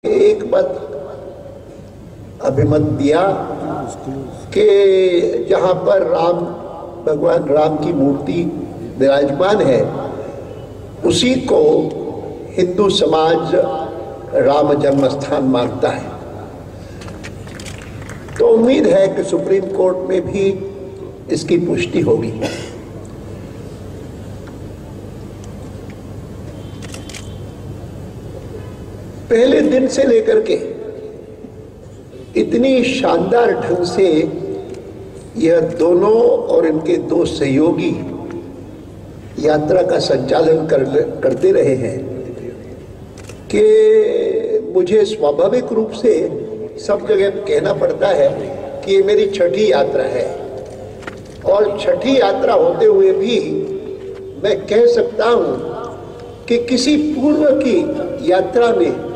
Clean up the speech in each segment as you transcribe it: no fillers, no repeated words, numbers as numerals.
एक बात अभिमत दिया कि जहां पर भगवान राम की मूर्ति विराजमान है उसी को हिंदू समाज राम जन्म स्थान मानता है। तो उम्मीद है कि सुप्रीम कोर्ट में भी इसकी पुष्टि होगी। पहले दिन से लेकर के इतनी शानदार ढंग से यह दोनों और इनके दो सहयोगी यात्रा का संचालन करते रहे हैं कि मुझे स्वाभाविक रूप से सब जगह कहना पड़ता है कि ये मेरी छठी यात्रा है, और छठी यात्रा होते हुए भी मैं कह सकता हूं कि किसी पूर्व की यात्रा में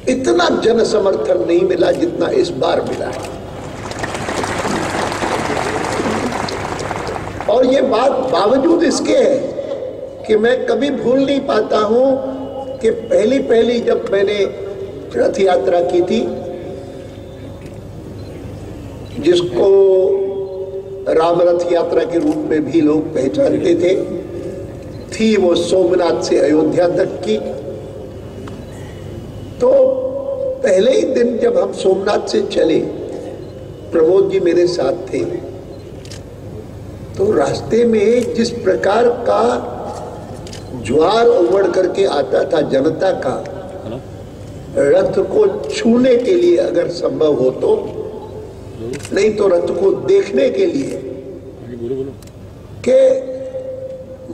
इतना जन समर्थन नहीं मिला जितना इस बार मिला है। और ये बात बावजूद इसके है कि मैं कभी भूल नहीं पाता हूं कि पहली जब मैंने रथ यात्रा की थी, जिसको राम रथ यात्रा के रूप में भी लोग पहचानते थे, थी वो सोमनाथ से अयोध्या तक की। तो पहले ही दिन जब हम सोमनाथ से चले, प्रमोद जी मेरे साथ थे, तो रास्ते में जिस प्रकार का ज्वार उमड़ करके आता था जनता का, रथ को छूने के लिए अगर संभव हो तो, नहीं तो रथ को देखने के लिए, कि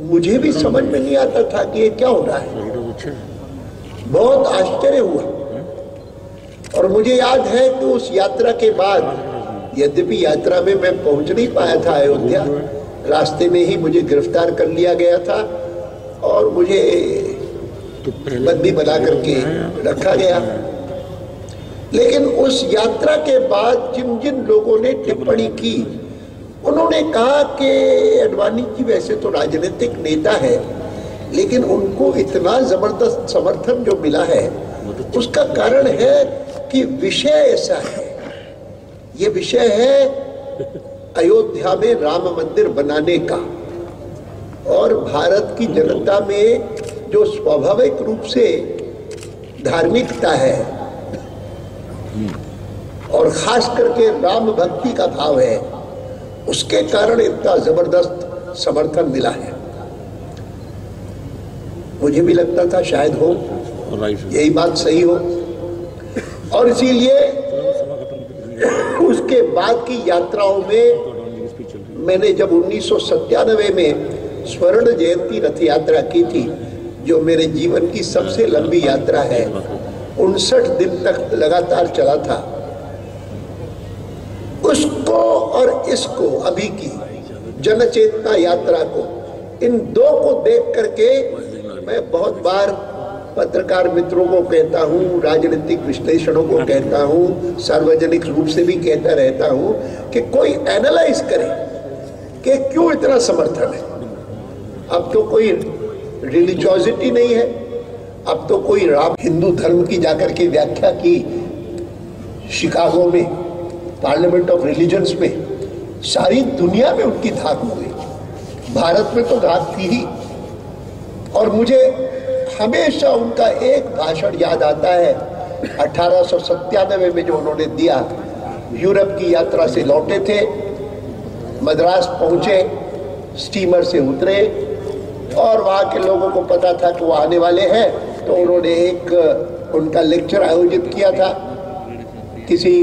मुझे भी समझ में नहीं आता था कि ये क्या हो रहा है। बहुत आश्चर्य हुआ। और मुझे याद है कि उस यात्रा के बाद, यद्यपि यात्रा में मैं पहुंच नहीं पाया था अयोध्या, रास्ते में ही मुझे गिरफ्तार कर लिया गया था और मुझे बंदी बना करके रखा गया। लेकिन उस यात्रा के बाद जिन जिन लोगों ने टिप्पणी की, उन्होंने कहा कि अडवाणी जी वैसे तो राजनीतिक नेता है, लेकिन उनको इतना जबरदस्त समर्थन जो मिला है उसका कारण है कि विषय ऐसा है। ये विषय है अयोध्या में राम मंदिर बनाने का, और भारत की जनता में जो स्वाभाविक रूप से धार्मिकता है और खास करके राम भक्ति का भाव है, उसके कारण इतना जबरदस्त समर्थन मिला है। मुझे भी लगता था शायद हो, यही बात सही हो, और इसीलिए उसके बाद की यात्राओं में मैंने जब 1997 में स्वर्ण जयंती रथ यात्रा की थी, जो मेरे जीवन की सबसे लंबी यात्रा है, 59 दिन तक लगातार चला था, उसको और इसको, अभी की जनचेतना यात्रा को, इन दो को देख करके मैं बहुत बार पत्रकार मित्रों को कहता हूँ, राजनीतिक विश्लेषणों को कहता हूँ, सार्वजनिक रूप से भी कहता रहता हूँ कि कोई एनालाइज करे कि क्यों इतना समर्थन है। अब तो कोई रिलीजियोसिटी नहीं है, अब तो कोई राम हिंदू धर्म की जाकर के व्याख्या की शिकागो में, पार्लियामेंट ऑफ रिलीजन्स में, सारी दुनिया में उनकी धाक हो गई। भारत में तो धाक थी ही। और मुझे हमेशा उनका एक भाषण याद आता है, 1897 में जो उन्होंने दिया। यूरोप की यात्रा से लौटे थे, मद्रास पहुंचे, स्टीमर से उतरे, और वहाँ के लोगों को पता था कि वो आने वाले हैं, तो उन्होंने एक उनका लेक्चर आयोजित किया था किसी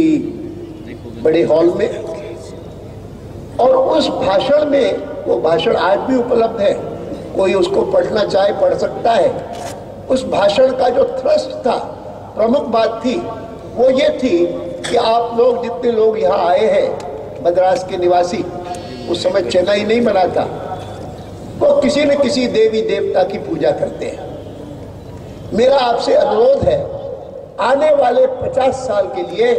बड़े हॉल में। और उस भाषण में, वो भाषण आज भी उपलब्ध है, कोई उसको पढ़ना चाहे पढ़ सकता है। उस भाषण का जो थ्रस्ट था, प्रमुख बात थी, वो ये थी कि आप लोग जितने लोग यहाँ आए हैं, मद्रास के निवासी, उस समय चेन्नई नहीं बना था, वो किसी न किसी देवी देवता की पूजा करते हैं। मेरा आपसे अनुरोध है, आने वाले 50 साल के लिए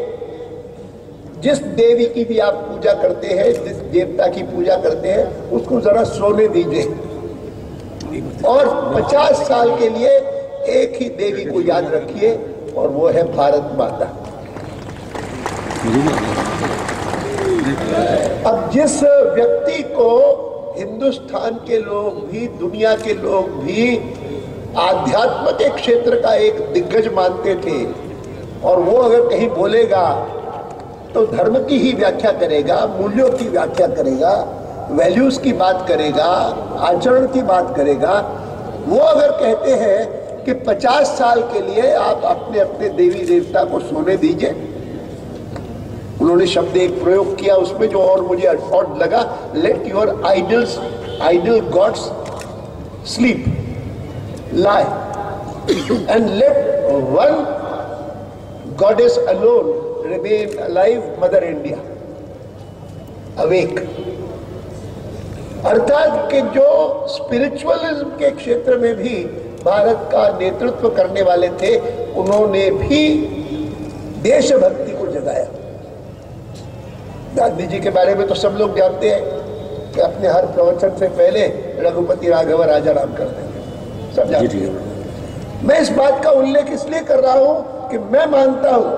जिस देवी की भी आप पूजा करते हैं, जिस देवता की पूजा करते हैं, उसको जरा सोने दीजिए, और 50 साल के लिए एक ही देवी को याद रखिए, और वो है भारत माता। अब जिस व्यक्ति को हिंदुस्तान के लोग भी, दुनिया के लोग भी आध्यात्म के क्षेत्र का एक दिग्गज मानते थे, और वो अगर कहीं बोलेगा तो धर्म की ही व्याख्या करेगा, मूल्यों की व्याख्या करेगा, वैल्यूज की बात करेगा, आचरण की बात करेगा, वो अगर कहते हैं कि 50 साल के लिए आप अपने अपने देवी देवता को सोने दीजिए, उन्होंने शब्द एक प्रयोग किया उसमें जो और मुझे ऑड लगा, let your idol gods sleep lie and let one goddess alone remain alive, Mother India, awake। अर्थात कि जो स्पिरिचुअलिज्म के क्षेत्र में भी भारत का नेतृत्व करने वाले थे, उन्होंने भी देशभक्ति को जगाया। गांधी जी के बारे में तो सब लोग जानते हैं कि अपने हर प्रवचन से पहले रघुपति राघव राजा राम करते हैं, सब जानते हैं। मैं इस बात का उल्लेख इसलिए कर रहा हूं कि मैं मानता हूं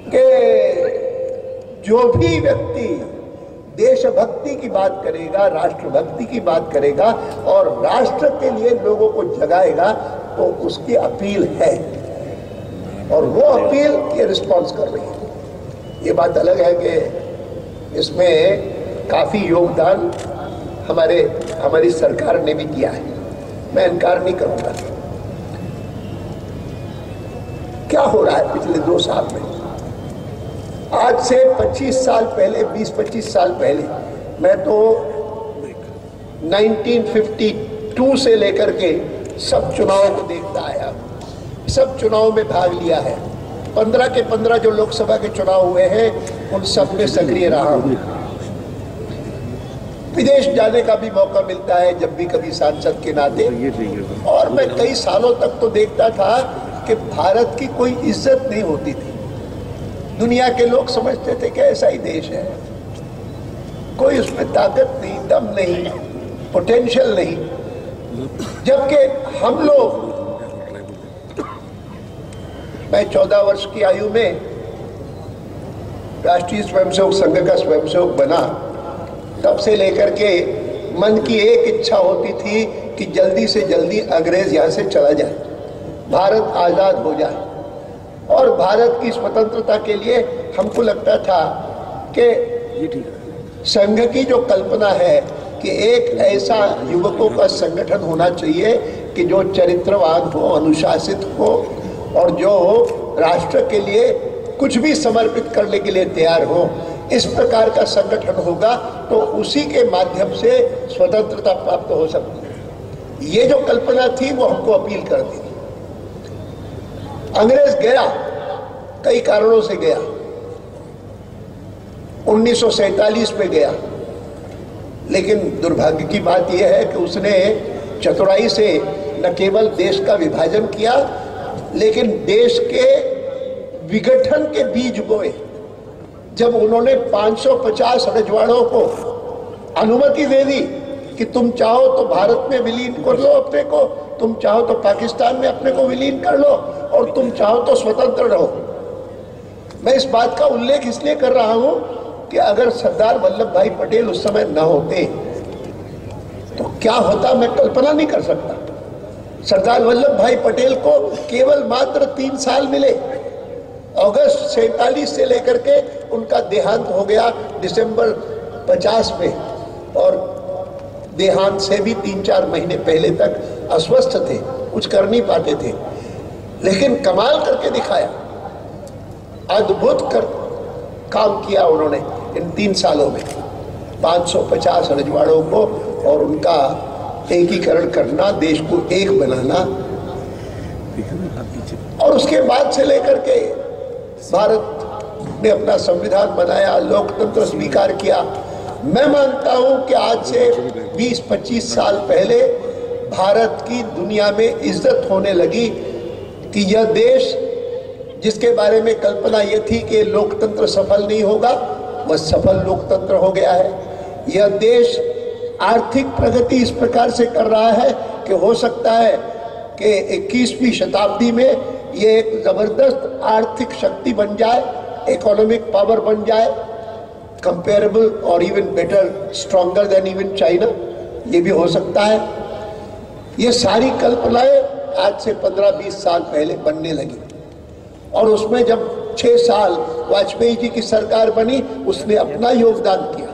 कि जो भी व्यक्ति देशभक्ति की बात करेगा, राष्ट्रभक्ति की बात करेगा और राष्ट्र के लिए लोगों को जगाएगा, तो उसकी अपील है और वो अपील ये रिस्पॉन्स कर रही है। ये बात अलग है कि इसमें काफी योगदान हमारी सरकार ने भी किया है, मैं इनकार नहीं करूंगा। क्या हो रहा है पिछले 2 साल में? आज से 25 साल पहले, 20-25 साल पहले, मैं तो 1952 से लेकर के सब चुनावों को देखता आया, सब चुनाव में भाग लिया है। 15 के 15 जो लोकसभा के चुनाव हुए हैं उन सब में सक्रिय रहा हूं। विदेश जाने का भी मौका मिलता है जब भी कभी सांसद के नाते, और मैं कई सालों तक तो देखता था कि भारत की कोई इज्जत नहीं होती थी। दुनिया के लोग समझते थे कि ऐसा ही देश है, कोई उसमें ताकत नहीं, दम नहीं, पोटेंशियल नहीं, जबकि हम लोग, मैं 14 वर्ष की आयु में राष्ट्रीय स्वयंसेवक संघ का स्वयंसेवक बना, तब से लेकर के मन की एक इच्छा होती थी कि जल्दी से जल्दी अंग्रेज यहाँ से चला जाए, भारत आज़ाद हो जाए। और भारत की स्वतंत्रता के लिए हमको लगता था कि संघ की जो कल्पना है कि एक ऐसा युवकों का संगठन होना चाहिए कि जो चरित्रवान हो, अनुशासित हो और जो राष्ट्र के लिए कुछ भी समर्पित करने के लिए तैयार हो, इस प्रकार का संगठन होगा तो उसी के माध्यम से स्वतंत्रता प्राप्त हो सकती है। ये जो कल्पना थी वो हमको अपील करती थी। अंग्रेज गया, कई कारणों से गया, 1947 में गया, लेकिन दुर्भाग्य की बात यह है कि उसने चतुराई से न केवल देश का विभाजन किया, लेकिन देश के विघटन के बीज बोए। जब उन्होंने 550 रजवाड़ों को अनुमति दे दी कि तुम चाहो तो भारत में विलीन कर लो अपने को, तुम चाहो तो पाकिस्तान में अपने को विलीन कर लो, और तुम चाहो तो स्वतंत्र रहो। मैं इस बात का उल्लेख इसलिए कर रहा हूं कि अगर सरदार वल्लभ भाई पटेल उस समय न होते तो क्या होता, मैं कल्पना नहीं कर सकता। सरदार वल्लभ भाई पटेल को केवल मात्र 3 साल मिले। अगस्त 47 से लेकर के उनका देहांत हो गया दिसंबर 50 में, और देहांत से भी 3-4 महीने पहले तक अस्वस्थ थे, कुछ कर नहीं पाते थे, लेकिन कमाल करके दिखाया, अद्भुत काम किया उन्होंने इन 3 सालों में। 550 रजवाड़ों को और उनका एकीकरण करना, देश को एक बनाना, और उसके बाद से लेकर के भारत ने अपना संविधान बनाया, लोकतंत्र स्वीकार किया। मैं मानता हूं कि आज से 20-25 साल पहले भारत की दुनिया में इज्जत होने लगी कि यह देश जिसके बारे में कल्पना यह थी कि लोकतंत्र सफल नहीं होगा, वह सफल लोकतंत्र हो गया है। यह देश आर्थिक प्रगति इस प्रकार से कर रहा है कि हो सकता है कि 21वीं शताब्दी में ये एक जबरदस्त आर्थिक शक्ति बन जाए, इकोनॉमिक पावर बन जाए, कंपेरेबल और even better, stronger than even China, ये भी हो सकता है। ये सारी कल्पनाएं आज से 15-20 साल पहले बनने लगी और उसमें जब 6 साल वाजपेयी जी की सरकार बनी, उसने अपना योगदान किया,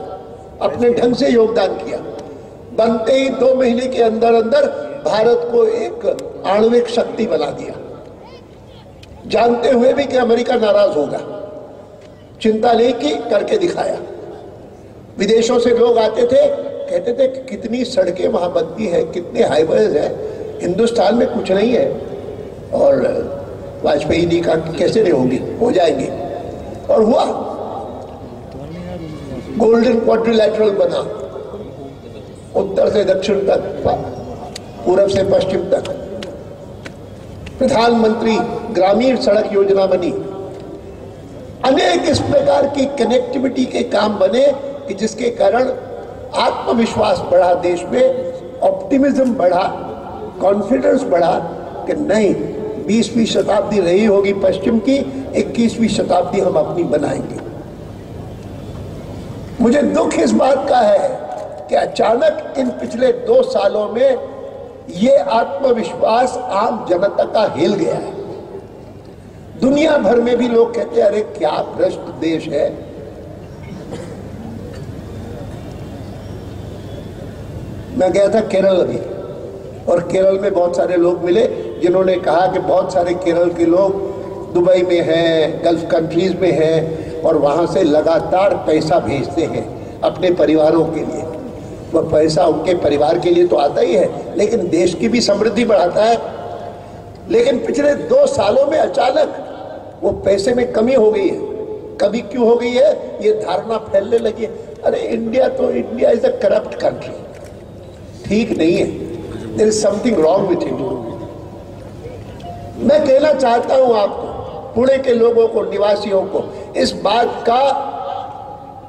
अपने ढंग से योगदान किया। बनते ही 2 महीने के अंदर अंदर भारत को एक आणविक शक्ति बना दिया, जानते हुए भी कि अमेरिका नाराज होगा। चिंता नहीं की, करके दिखाया। विदेशों से लोग आते थे, कहते थे कि कितनी सड़कें वहां बनती है, कितने हाईवेज है, हिंदुस्तान में कुछ नहीं है। और वाजपेयी जी का कैसे नहीं होंगी, हो जाएंगे। और हुआ, गोल्डन क्वाड्रिलैटरल बना, उत्तर से दक्षिण तक, पूरब से पश्चिम तक। प्रधानमंत्री ग्रामीण सड़क योजना बनी। अनेक इस प्रकार की कनेक्टिविटी के काम बने कि जिसके कारण आत्मविश्वास बढ़ा, देश में ऑप्टिमिज्म बढ़ा, कॉन्फिडेंस बढ़ा कि नहीं, 20वीं शताब्दी रही होगी पश्चिम की, 21वीं शताब्दी हम अपनी बनाएंगे। मुझे दुख इस बात का है कि अचानक इन पिछले 2 सालों में ये आत्मविश्वास आम जनता का हिल गया है। दुनिया भर में भी लोग कहते हैं अरे क्या भ्रष्ट देश है। मैं गया था केरल अभी, और केरल में बहुत सारे लोग मिले जिन्होंने कहा कि बहुत सारे केरल के लोग दुबई में हैं, गल्फ कंट्रीज में हैं, और वहाँ से लगातार पैसा भेजते हैं अपने परिवारों के लिए। वह पैसा उनके परिवार के लिए तो आता ही है, लेकिन देश की भी समृद्धि बढ़ाता है। लेकिन पिछले 2 सालों में अचानक वो पैसे में कमी हो गई है। कभी क्यों हो गई है, ये धारणा फैलने लगी है, अरे India is a corrupt country. ठीक नहीं है, there is something wrong with India. मैं कहना चाहता हूं आपको, पुणे के लोगों को, निवासियों को, इस बात का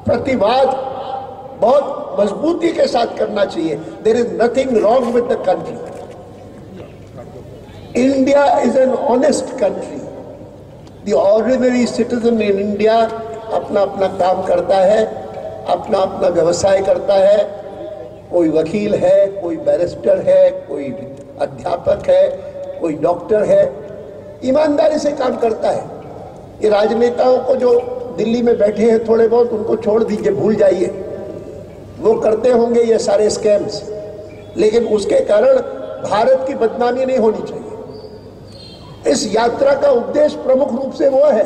प्रतिवाद बहुत मजबूती के साथ करना चाहिए। There is nothing wrong with the country. India is an honest country. The ordinary citizen in India अपना अपना काम करता है, अपना अपना व्यवसाय करता है। कोई वकील है, कोई बैरिस्टर है, कोई अध्यापक है, कोई डॉक्टर है, ईमानदारी से काम करता है। ये राजनेताओं को जो दिल्ली में बैठे हैं थोड़े बहुत, उनको छोड़ दीजिए, भूल जाइए, वो करते होंगे ये सारे स्कैम्स, लेकिन उसके कारण भारत की बदनामी नहीं होनी चाहिए। इस यात्रा का उद्देश्य प्रमुख रूप से वो है